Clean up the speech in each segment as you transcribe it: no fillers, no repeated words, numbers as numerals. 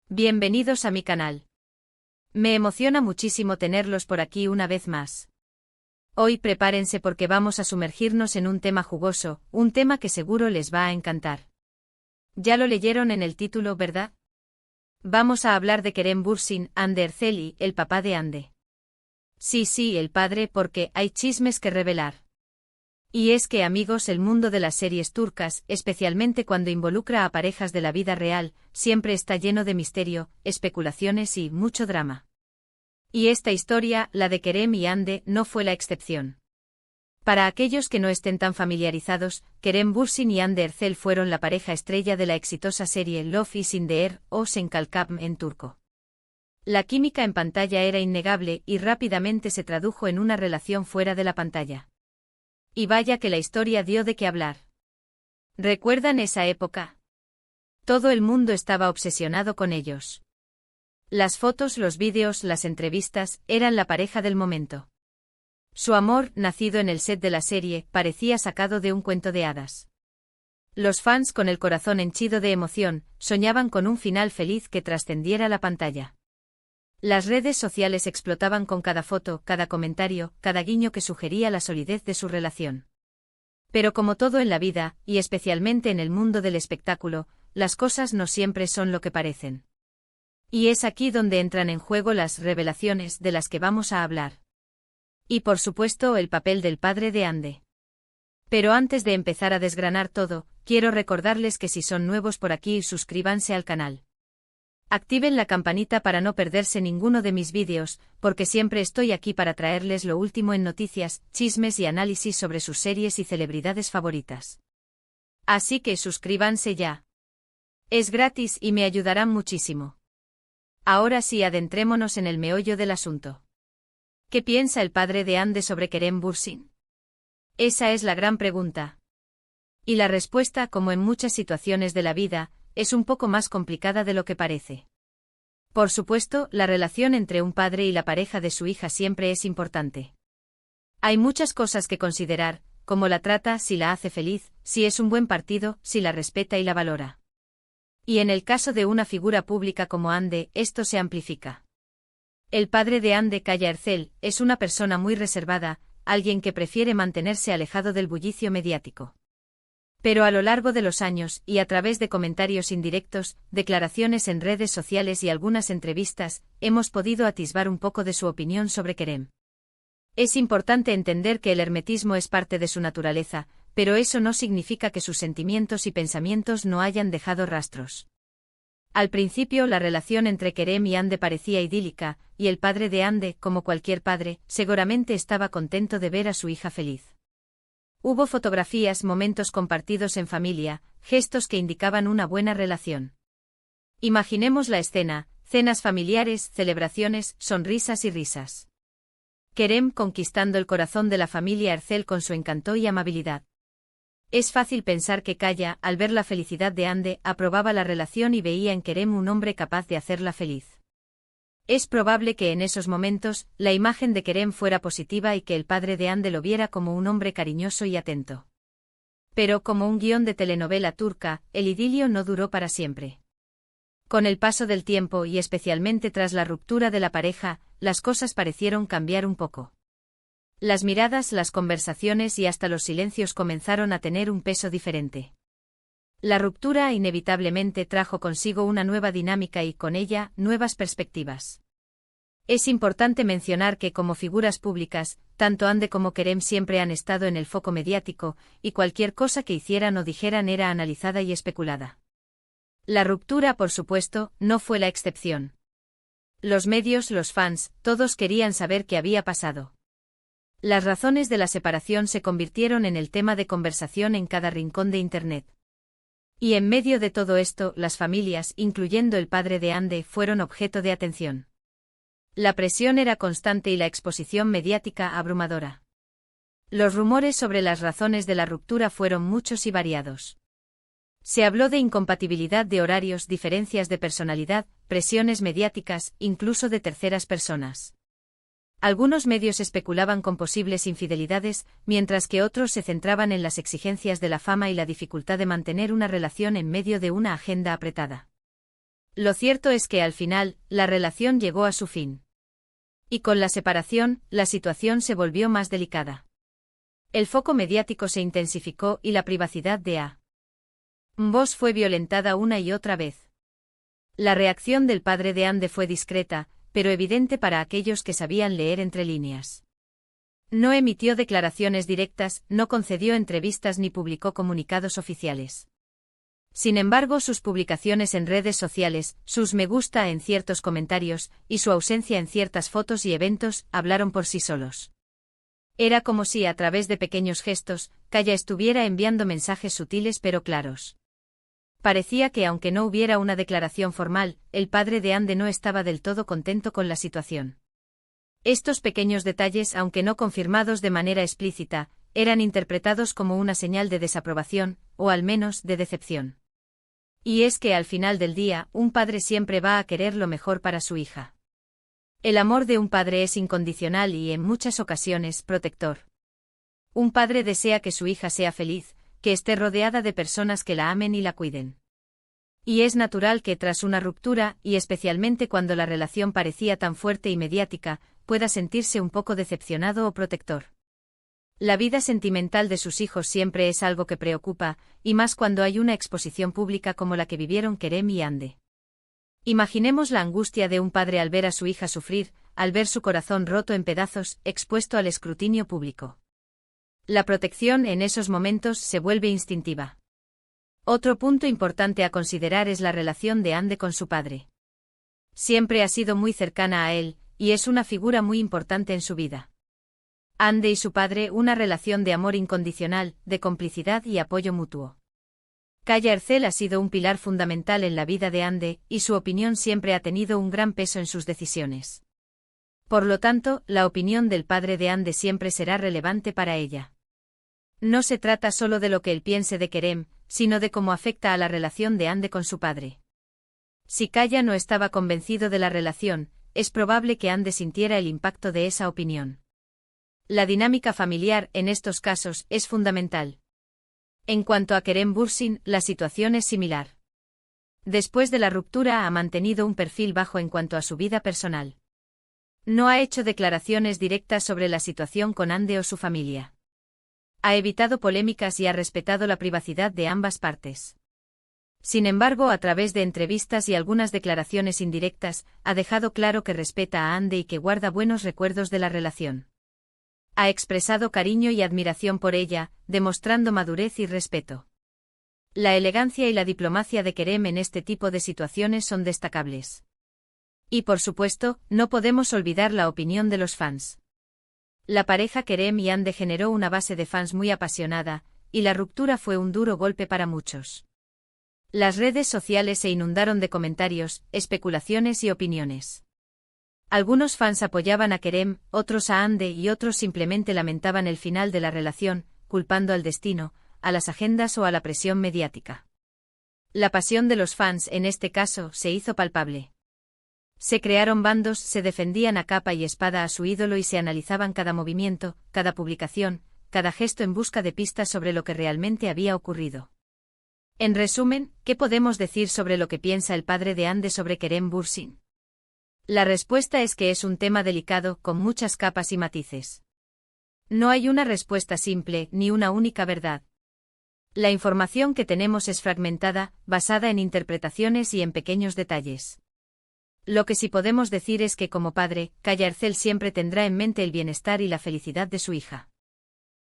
Bienvenidos a mi canal. Me emociona muchísimo tenerlos por aquí una vez más. Hoy prepárense porque vamos a sumergirnos en un tema jugoso, un tema que seguro les va a encantar. Ya lo leyeron en el título, ¿verdad? Vamos a hablar de Kerem Bürsin, Hande Erçel, el papá de Hande. Sí, el padre, porque hay chismes que revelar. Y es que, amigos, el mundo de las series turcas, especialmente cuando involucra a parejas de la vida real, siempre está lleno de misterio, especulaciones y mucho drama. Y esta historia, la de Kerem y Hande, no fue la excepción. Para aquellos que no estén tan familiarizados, Kerem Bürsin y Hande Erçel fueron la pareja estrella de la exitosa serie Love is in the Air o Senkalkam en turco. La química en pantalla era innegable y rápidamente se tradujo en una relación fuera de la pantalla. Y vaya que la historia dio de qué hablar. ¿Recuerdan esa época? Todo el mundo estaba obsesionado con ellos. Las fotos, los vídeos, las entrevistas, eran la pareja del momento. Su amor, nacido en el set de la serie, parecía sacado de un cuento de hadas. Los fans, con el corazón henchido de emoción, soñaban con un final feliz que trascendiera la pantalla. Las redes sociales explotaban con cada foto, cada comentario, cada guiño que sugería la solidez de su relación. Pero como todo en la vida, y especialmente en el mundo del espectáculo, las cosas no siempre son lo que parecen. Y es aquí donde entran en juego las revelaciones de las que vamos a hablar. Y por supuesto el papel del padre de Hande. Pero antes de empezar a desgranar todo, quiero recordarles que si son nuevos por aquí, suscríbanse al canal. Activen la campanita para no perderse ninguno de mis vídeos, porque siempre estoy aquí para traerles lo último en noticias, chismes y análisis sobre sus series y celebridades favoritas. Así que suscríbanse ya. Es gratis y me ayudarán muchísimo. Ahora sí, adentrémonos en el meollo del asunto. ¿Qué piensa el padre de Hande sobre Kerem Bürsin? Esa es la gran pregunta. Y la respuesta, como en muchas situaciones de la vida, es un poco más complicada de lo que parece. Por supuesto, la relación entre un padre y la pareja de su hija siempre es importante. Hay muchas cosas que considerar, como la trata, si la hace feliz, si es un buen partido, si la respeta y la valora. Y en el caso de una figura pública como Hande, esto se amplifica. El padre de Hande, Kaya Erçel, es una persona muy reservada, alguien que prefiere mantenerse alejado del bullicio mediático. Pero a lo largo de los años, y a través de comentarios indirectos, declaraciones en redes sociales y algunas entrevistas, hemos podido atisbar un poco de su opinión sobre Kerem. Es importante entender que el hermetismo es parte de su naturaleza, pero eso no significa que sus sentimientos y pensamientos no hayan dejado rastros. Al principio la relación entre Kerem y Hande parecía idílica, y el padre de Hande, como cualquier padre, seguramente estaba contento de ver a su hija feliz. Hubo fotografías, momentos compartidos en familia, gestos que indicaban una buena relación. Imaginemos la escena, cenas familiares, celebraciones, sonrisas y risas. Kerem conquistando el corazón de la familia Erçel con su encanto y amabilidad. Es fácil pensar que Kaya, al ver la felicidad de Hande, aprobaba la relación y veía en Kerem un hombre capaz de hacerla feliz. Es probable que en esos momentos, la imagen de Kerem fuera positiva y que el padre de Hande lo viera como un hombre cariñoso y atento. Pero como un guión de telenovela turca, el idilio no duró para siempre. Con el paso del tiempo y especialmente tras la ruptura de la pareja, las cosas parecieron cambiar un poco. Las miradas, las conversaciones y hasta los silencios comenzaron a tener un peso diferente. La ruptura inevitablemente trajo consigo una nueva dinámica y, con ella, nuevas perspectivas. Es importante mencionar que, como figuras públicas, tanto Hande como Kerem siempre han estado en el foco mediático, y cualquier cosa que hicieran o dijeran era analizada y especulada. La ruptura, por supuesto, no fue la excepción. Los medios, los fans, todos querían saber qué había pasado. Las razones de la separación se convirtieron en el tema de conversación en cada rincón de Internet. Y en medio de todo esto, las familias, incluyendo el padre de Hande, fueron objeto de atención. La presión era constante y la exposición mediática abrumadora. Los rumores sobre las razones de la ruptura fueron muchos y variados. Se habló de incompatibilidad de horarios, diferencias de personalidad, presiones mediáticas, incluso de terceras personas. Algunos medios especulaban con posibles infidelidades, mientras que otros se centraban en las exigencias de la fama y la dificultad de mantener una relación en medio de una agenda apretada. Lo cierto es que al final, la relación llegó a su fin. Y con la separación, la situación se volvió más delicada. El foco mediático se intensificó y la privacidad de A. Boss fue violentada una y otra vez. La reacción del padre de Ande fue discreta, pero evidente para aquellos que sabían leer entre líneas. No emitió declaraciones directas, no concedió entrevistas ni publicó comunicados oficiales. Sin embargo, sus publicaciones en redes sociales, sus me gusta en ciertos comentarios, y su ausencia en ciertas fotos y eventos, hablaron por sí solos. Era como si, a través de pequeños gestos, Kaya estuviera enviando mensajes sutiles pero claros. Parecía que aunque no hubiera una declaración formal, el padre de Ande no estaba del todo contento con la situación. Estos pequeños detalles, aunque no confirmados de manera explícita, eran interpretados como una señal de desaprobación, o al menos de decepción. Y es que al final del día, un padre siempre va a querer lo mejor para su hija. El amor de un padre es incondicional y, en muchas ocasiones, protector. Un padre desea que su hija sea feliz, que esté rodeada de personas que la amen y la cuiden. Y es natural que tras una ruptura, y especialmente cuando la relación parecía tan fuerte y mediática, pueda sentirse un poco decepcionado o protector. La vida sentimental de sus hijos siempre es algo que preocupa, y más cuando hay una exposición pública como la que vivieron Kerem y Ande. Imaginemos la angustia de un padre al ver a su hija sufrir, al ver su corazón roto en pedazos, expuesto al escrutinio público. La protección en esos momentos se vuelve instintiva. Otro punto importante a considerar es la relación de Ande con su padre. Siempre ha sido muy cercana a él, y es una figura muy importante en su vida. Ande y su padre, una relación de amor incondicional, de complicidad y apoyo mutuo. Kaya Ercel ha sido un pilar fundamental en la vida de Ande, y su opinión siempre ha tenido un gran peso en sus decisiones. Por lo tanto, la opinión del padre de Ande siempre será relevante para ella. No se trata solo de lo que él piense de Kerem, sino de cómo afecta a la relación de Ande con su padre. Si Kaya no estaba convencido de la relación, es probable que Ande sintiera el impacto de esa opinión. La dinámica familiar, en estos casos, es fundamental. En cuanto a Kerem Bürsin, la situación es similar. Después de la ruptura ha mantenido un perfil bajo en cuanto a su vida personal. No ha hecho declaraciones directas sobre la situación con Ande o su familia. Ha evitado polémicas y ha respetado la privacidad de ambas partes. Sin embargo, a través de entrevistas y algunas declaraciones indirectas, ha dejado claro que respeta a Ande y que guarda buenos recuerdos de la relación. Ha expresado cariño y admiración por ella, demostrando madurez y respeto. La elegancia y la diplomacia de Kerem en este tipo de situaciones son destacables. Y por supuesto, no podemos olvidar la opinión de los fans. La pareja Kerem y Ande generó una base de fans muy apasionada, y la ruptura fue un duro golpe para muchos. Las redes sociales se inundaron de comentarios, especulaciones y opiniones. Algunos fans apoyaban a Kerem, otros a Ande y otros simplemente lamentaban el final de la relación, culpando al destino, a las agendas o a la presión mediática. La pasión de los fans en este caso se hizo palpable. Se crearon bandos, se defendían a capa y espada a su ídolo y se analizaban cada movimiento, cada publicación, cada gesto en busca de pistas sobre lo que realmente había ocurrido. En resumen, ¿qué podemos decir sobre lo que piensa el padre de Ande sobre Kerem Bürsin? La respuesta es que es un tema delicado, con muchas capas y matices. No hay una respuesta simple, ni una única verdad. La información que tenemos es fragmentada, basada en interpretaciones y en pequeños detalles. Lo que sí podemos decir es que como padre, Kaya Ercel siempre tendrá en mente el bienestar y la felicidad de su hija.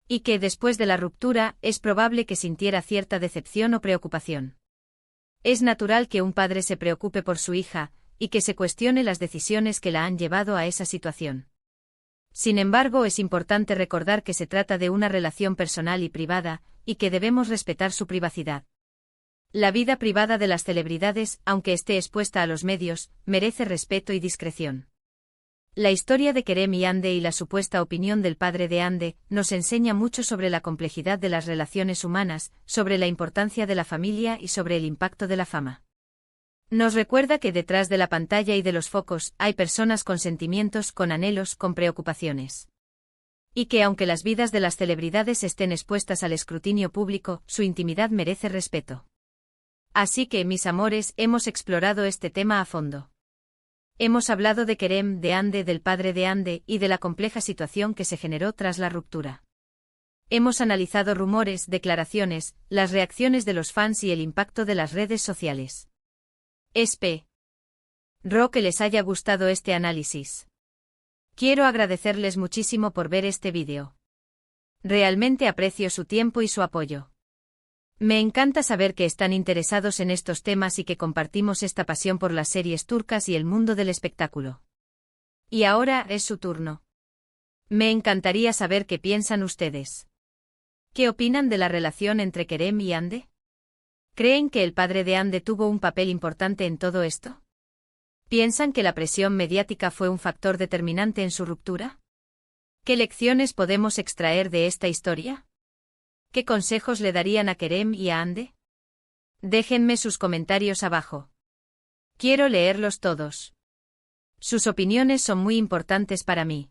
Y que después de la ruptura, es probable que sintiera cierta decepción o preocupación. Es natural que un padre se preocupe por su hija, y que se cuestione las decisiones que la han llevado a esa situación. Sin embargo, es importante recordar que se trata de una relación personal y privada, y que debemos respetar su privacidad. La vida privada de las celebridades, aunque esté expuesta a los medios, merece respeto y discreción. La historia de Kerem y Ande y la supuesta opinión del padre de Ande nos enseña mucho sobre la complejidad de las relaciones humanas, sobre la importancia de la familia y sobre el impacto de la fama. Nos recuerda que detrás de la pantalla y de los focos hay personas con sentimientos, con anhelos, con preocupaciones. Y que aunque las vidas de las celebridades estén expuestas al escrutinio público, su intimidad merece respeto. Así que, mis amores, hemos explorado este tema a fondo. Hemos hablado de Kerem, de Hande, del padre de Hande y de la compleja situación que se generó tras la ruptura. Hemos analizado rumores, declaraciones, las reacciones de los fans y el impacto de las redes sociales. Espero que les haya gustado este análisis. Quiero agradecerles muchísimo por ver este vídeo. Realmente aprecio su tiempo y su apoyo. Me encanta saber que están interesados en estos temas y que compartimos esta pasión por las series turcas y el mundo del espectáculo. Y ahora es su turno. Me encantaría saber qué piensan ustedes. ¿Qué opinan de la relación entre Kerem y Hande? ¿Creen que el padre de Hande tuvo un papel importante en todo esto? ¿Piensan que la presión mediática fue un factor determinante en su ruptura? ¿Qué lecciones podemos extraer de esta historia? ¿Qué consejos le darían a Kerem y a Hande? Déjenme sus comentarios abajo. Quiero leerlos todos. Sus opiniones son muy importantes para mí.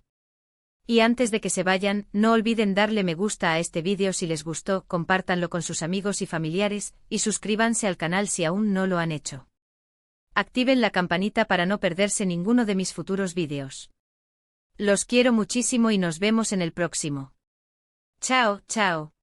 Y antes de que se vayan, no olviden darle me gusta a este vídeo si les gustó, compártanlo con sus amigos y familiares, y suscríbanse al canal si aún no lo han hecho. Activen la campanita para no perderse ninguno de mis futuros vídeos. Los quiero muchísimo y nos vemos en el próximo. Chao, chao.